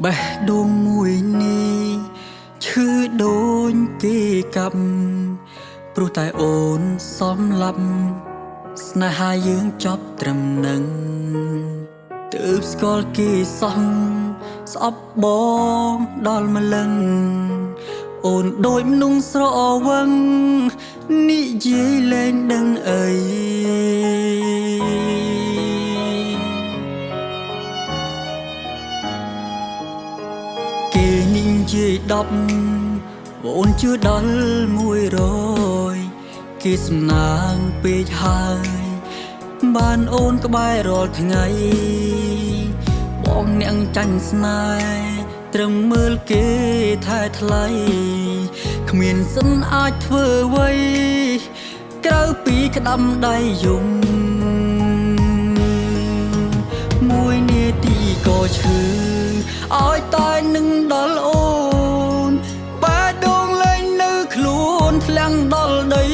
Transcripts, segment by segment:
បេះដូងមួយនេះឈឺដូចគេកាប់ព្រោះតែអូនសំឡាប់ស្នេហាយើងចប់ត្រឹមនឹងទើបស្គាល់គេសោះស្អប់បងដល់ម្លឹងអូនដូចមនុស្សស្រវឹងនិយាយលែងដឹងអីគេនិយាយ10អូនជឿដល់100គេសំណាងពេកហើយបានអូនក្បែររាល់ថ្ងៃបងអ្នកចាញ់ស្នេហ៍ត្រឹមមើលគេថែថ្លៃគ្មានសិនអាចធ្វើអ្វីក្រៅពីក្តាំដៃយំមួយនាទីក៏ឈឺឲ្យតែនឹងដល់អូនបែរដងលែងនៅខ្លួនធ្លាំងដល់ដី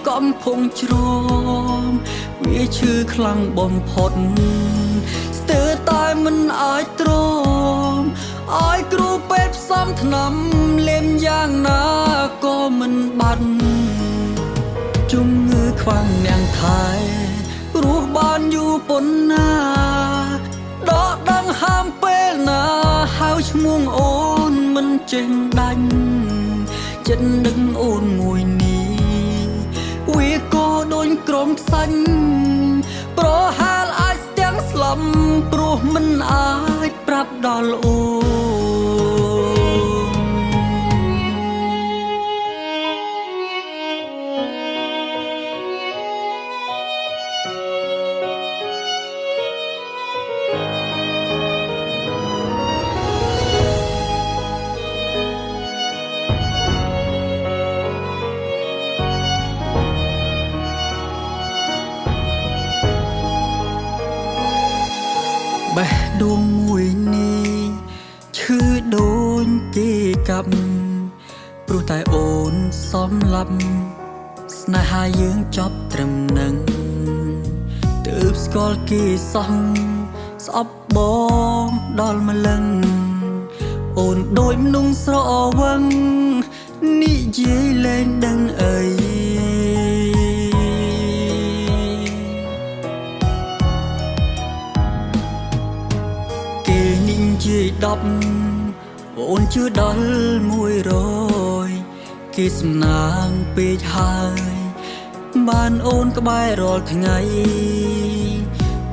កំភងជ្រមវាឈឺខ្លាំងបំផុតស្ទើរតែមិនអាចទ្រាំឲ្យគ្រូពេទ្យផ្សំថ្នាំលេមយ៉ាងណាក៏មិនបាត់ជំងឺខ្វាំងនាងថែរស់បានយូរប៉ុណ្ណាដកដង្ហើមពេលណាហៅឈ្មោះអូនមិនចេះដាច់ចិត្តនឹងអូនមួយនេះវាក៏ដូចក្រុមខ្សាច់ប្រហែលអាចស្ទាំងស្លាប់ព្រោះមិនអាចប្រាប់ដល់អូបេះដូងមួយនេះឈឺដូចគេកាប់ព្រោះតែអូនសំឡាប់ស្នេហាយើងចប់ត្រឹមនឹងទើបស្គាល់គេសោះស្អប់បងដល់ម្លឹងអូនដូចមនុស្សស្រវឹងនិយាយលែងដឹងអីនិយាយ10អូនជឿដល់100គេសំណាងពេកហើយបានអូនក្បែររាល់ថ្ងៃ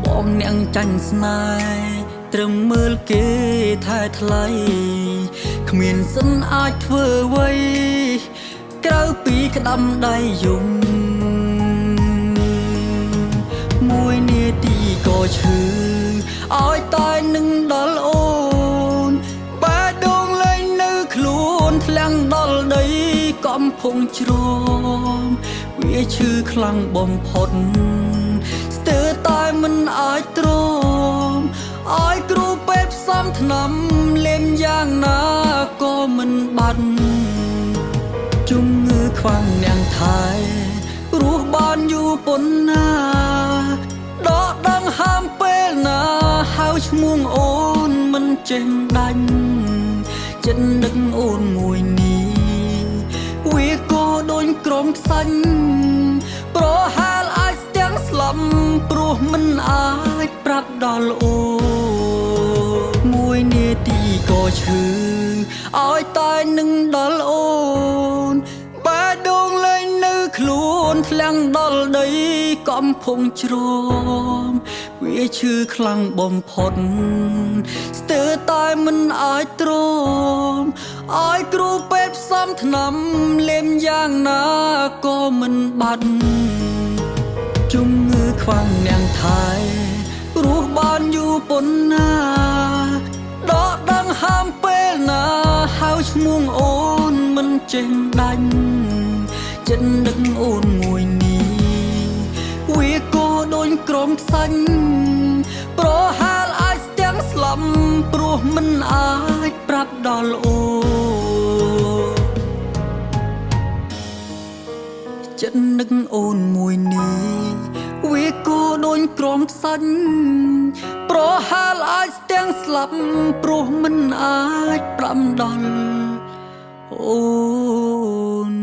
បងអ្នកចាញ់ស្នេហ៍ត្រឹមមើលគេថែថ្លៃគ្មានសិនអាចធ្វើអ្វីក្រៅពីក្តាំដៃយំមួយនាទីក៏ឈឺឲ្យតែនឹងដល់អូនបែរដងលែងនៅខ្លួនធ្លាំងដល់ដីកំភងជ្រមវាឈឺខ្លាំងបំផុតស្ទើរតែមិនអាចទ្រាំឲ្យគ្រូពេទ្យផ្សំថ្នាំលេមយ៉ាងណាក៏មិនបាត់ជំងឺខ្វាំងនាងថែរស់បានយូរប៉ុណ្ណាដកដង្ហើមពេលណាហៅឈ្មោះអូនមិនចេះដាច់ចិត្តនឹកអូនមួយនេះវាក៏ដូចក្រុមខ្សាច់ប្រហែលអាចស្ទាំងស្លាប់ព្រោះមិនអាចប្រាប់ដល់អូមួយនាទីក៏ឈឺឲ្យតែនឹងដល់អូនបែរដងលែងនៅខ្លួនធ្លាំងដល់ដីកំភងជ្រមវាឈឺខ្លាំងបំផុតស្ទើរតែមិនអាចទ្រាំឲ្យគ្រូពេទ្យផ្សំថ្នាំលេមយ៉ាងណាក៏មិនបាត់ជំងឺខ្វាំងនាងថែរស់បានយូរប៉ុណ្ណាដកដង្ហើមពេលណាហៅឈ្មោះអូនមិនចេះដាច់ចិត្តនឹកអូនមួយនេះវាក៏ដូចក្រុមខ្សាច់ប្រហែលអាចស្ទាំងស្លាប់ព្រោះមិនអាចប្រាប់ដល់អូចិត្តនឹកអូនមួយនេះវាក៏ដូចក្រុមខ្សាច់ ប្រហែលអាចស្ទាំងស្លាប់ព្រោះមិនអាចប្រាំដល់អូន